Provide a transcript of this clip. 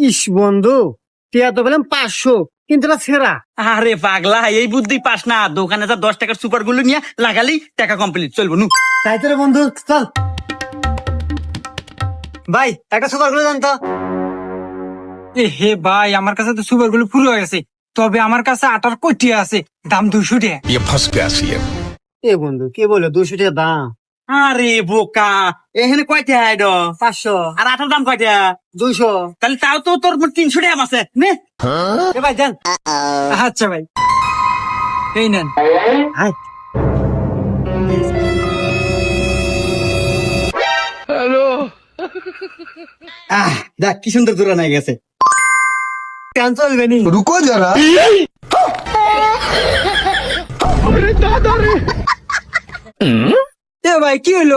ইস বন্ধু, টিয়া তো বললাম 500, কিন্তু এটা ছেঁড়া। আরে পাগলা, এই বুদ্ধি পাস না। দোকানে যা 10 টাকার সুপার গুলো নিয়ে লাগালি টাকা কমপ্লিট, চলবো নু। তাই তো রে বন্ধু, চল ভাই একটা সুপার গুলো জানতো। এ হে ভাই, আমার কাছে তো সুপার গুলো পুরো হয়ে গেছে, তবে আমার কাছে আটার কটিয়া আছে, দাম 200 টাকা। ये फंस गया सीएम। এ বন্ধু কি বলে 200 টাকা দাম? আরে বোকা, এখানে কয়টা আইড 500, আর আটার দাম কয়টা? 200। তাহলে তাও তো তোর 300 টাকা আছে নে। এ ভাই দেন। আচ্ছা ভাই, এই নেন। হাই দেখ কি সুন্দর দূরা নাই গেছে। কেন চলবে নি? रुको जरा। এ ভাই কি হলো?